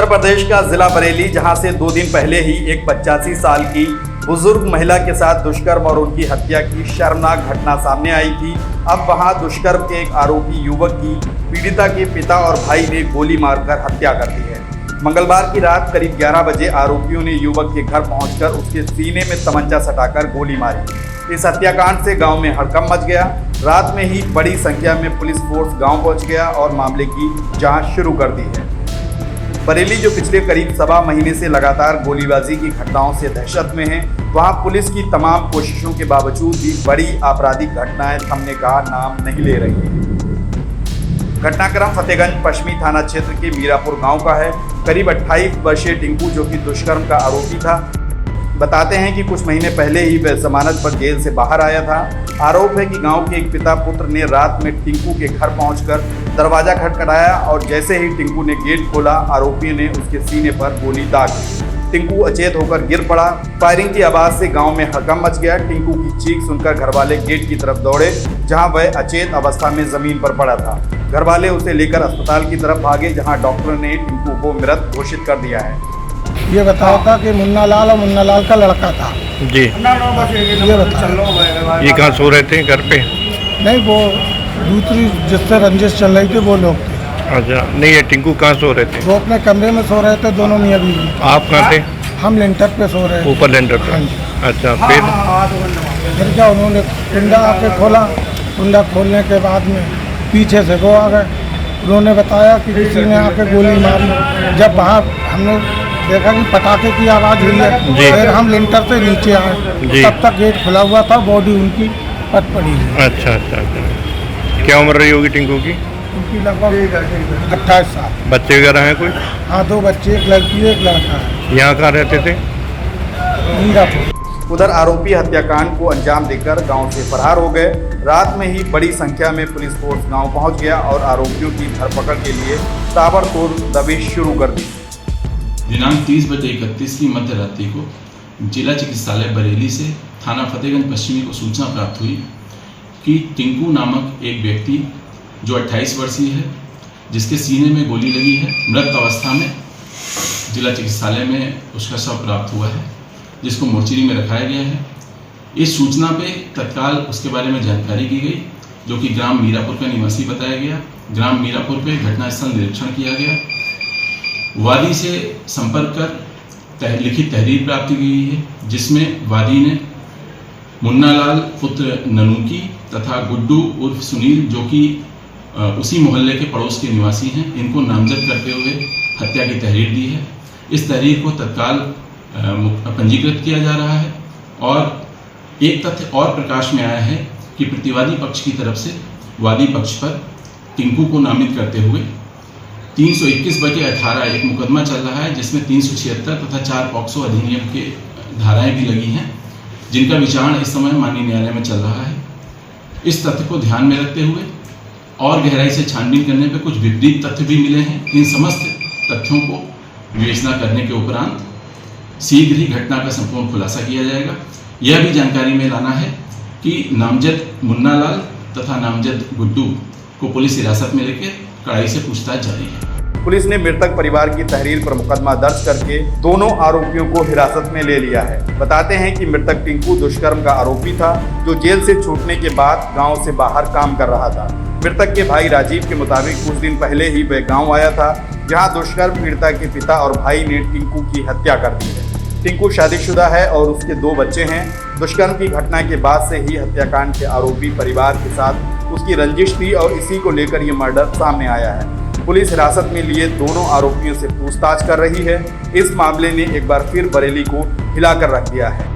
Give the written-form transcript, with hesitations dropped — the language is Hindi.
उत्तर प्रदेश का जिला बरेली, जहां से 2 दिन पहले ही एक 85 साल की बुजुर्ग महिला के साथ दुष्कर्म और उनकी हत्या की शर्मनाक घटना सामने आई थी। अब वहां दुष्कर्म के एक आरोपी युवक की पीड़िता के पिता और भाई ने गोली मारकर हत्या कर दी है। मंगलवार की रात करीब 11 बजे आरोपियों ने युवक के घर पहुंचकर उसके सीने में तमंचा सटाकर गोली मारी। इस हत्याकांड से गांव में हड़कंप मच गया। रात में ही बड़ी संख्या में पुलिस फोर्स गांव पहुंच गया और मामले की जांच शुरू कर दी है। बरेली, जो पिछले करीब 1.25 महीने से लगातार गोलीबाजी की घटनाओं से दहशत में है, वहां पुलिस की तमाम कोशिशों के बावजूद भी बड़ी आपराधिक घटनाएं थमने का नाम नहीं ले रही हैं। घटनाक्रम फतेहगंज पश्चिमी थाना क्षेत्र के मीरापुर गांव का है। करीब 28 वर्षीय टिंकू, जो कि दुष्कर्म का आरोपी था, बताते हैं कि कुछ महीने पहले ही वह जमानत पर जेल से बाहर आया था। आरोप है कि गांव के एक पिता पुत्र ने रात में टिंकू के घर पहुंचकर दरवाजा खटखटाया और जैसे ही टिंकू ने गेट खोला, आरोपियों ने उसके सीने पर गोली दाग दी। टिंकू अचेत होकर गिर पड़ा। फायरिंग की आवाज़ से गांव में हड़कंप मच गया। टिंकू की चीख सुनकर घरवाले गेट की तरफ दौड़े, जहां वह अचेत अवस्था में जमीन पर पड़ा था। घरवाले उसे लेकर अस्पताल की तरफ भागे, जहाँ डॉक्टर ने टिंकू को मृत घोषित कर दिया है। ये बताया था कि मुन्ना लाल और मुन्ना लाल का लड़का था जी। ये बताया। ये कहाँ सो रहे थे? घर पे? नहीं, वो दूसरी जिससे रंजिश चल रही थी वो लोग थे। अच्छा, नहीं ये टिंकू कहाँ सो रहे थे? वो अपने कमरे में सो रहे थे, दोनों मियाँ बीवी। आप कहाँ थे? हम लेंटर पे सो रहे थे। ऊपर लेंटर पे? हाँ जी। अच्छा, फिर क्या, उन्होंने कुंडा आके खोला। कुंडा खोलने के बाद में पीछे से वो आ गए। उन्होंने बताया कि किसी ने आके गोली मारी। जब बाहर हमने देखा कि पटाखे की आवाज़ हुई है, फिर हम लिंटर से नीचे आए। तब तक गेट खुला हुआ था, बॉडी उनकी पट पड़ी है। अच्छा अच्छा अच्छा। क्या उम्र रही होगी टिंकू की? उनकी लगभग 28 साल। बच्चे वगैरह हैं कोई? हाँ, 2 बच्चे, एक लड़की एक लड़का है। यहाँ कहाँ रहते थे? मीरापुर। उधर आरोपी हत्याकांड को अंजाम देकर गांव से फरार हो गए। रात में ही बड़ी संख्या में पुलिस फोर्स गांव पहुंच गया और आरोपियों की धरपकड़ के लिए ताबड़तोड़ दबिश शुरू कर दी। दिनांक 30/31 की मध्य रात्रि को जिला चिकित्सालय बरेली से थाना फतेहगंज पश्चिमी को सूचना प्राप्त हुई कि टिंकू नामक एक व्यक्ति जो 28 वर्षीय है, जिसके सीने में गोली लगी है, मृत अवस्था में जिला चिकित्सालय में उसका शव प्राप्त हुआ है, जिसको मोर्चरी में रखाया गया है। इस सूचना पे तत्काल उसके बारे में जानकारी की गई, जो कि ग्राम मीरापुर का निवासी बताया गया। ग्राम मीरापुर पे घटनास्थल निरीक्षण किया गया। वादी से संपर्क कर लिखित तहरीर प्राप्त की गई है, जिसमें वादी ने मुन्ना लाल पुत्र ननूकी तथा गुड्डू उर्फ सुनील, जो कि उसी मोहल्ले के पड़ोस के निवासी हैं, इनको नामजद करते हुए हत्या की तहरीर दी है। इस तहरीर को तत्काल पंजीकृत किया जा रहा है और एक तथ्य और प्रकाश में आया है कि प्रतिवादी पक्ष की तरफ से वादी पक्ष पर टिंकू को नामित करते हुए 321/18 एक मुकदमा चल रहा है, जिसमें 376 तथा 4 पॉक्सो अधिनियम के धाराएं भी लगी हैं, जिनका विचारण इस समय माननीय न्यायालय में चल रहा है। इस तथ्य को ध्यान में रखते हुए और गहराई से छानबीन करने पर कुछ विपरीत तथ्य भी मिले हैं। इन समस्त तथ्यों को विवेचना करने के उपरांत शीघ्र ही घटना का संपूर्ण खुलासा किया जाएगा। यह भी जानकारी में लाना है कि नामजद मुन्ना लाल तथा नामजद गुड्डू को पुलिस हिरासत में लेकर कड़ाई से पूछताछ जारी है। पुलिस ने मृतक परिवार की तहरीर पर मुकदमा दर्ज करके दोनों आरोपियों को हिरासत में ले लिया है। बताते हैं कि मृतक टिंकू दुष्कर्म का आरोपी था, जो जेल से छूटने के बाद गांव से बाहर काम कर रहा था। मृतक के भाई राजीव के मुताबिक कुछ दिन पहले ही वह गांव आया था, जहां दुष्कर्म पीड़िता के पिता और भाई ने टिंकू की हत्या कर दी है। टिंकू शादीशुदा है और उसके 2 बच्चे हैं। दुष्कर्म की घटना के बाद से ही हत्याकांड के आरोपी परिवार के साथ उसकी रंजिश थी और इसी को लेकर ये मर्डर सामने आया है। पुलिस हिरासत में लिए दोनों आरोपियों से पूछताछ कर रही है। इस मामले ने एक बार फिर बरेली को हिलाकर रख दिया है।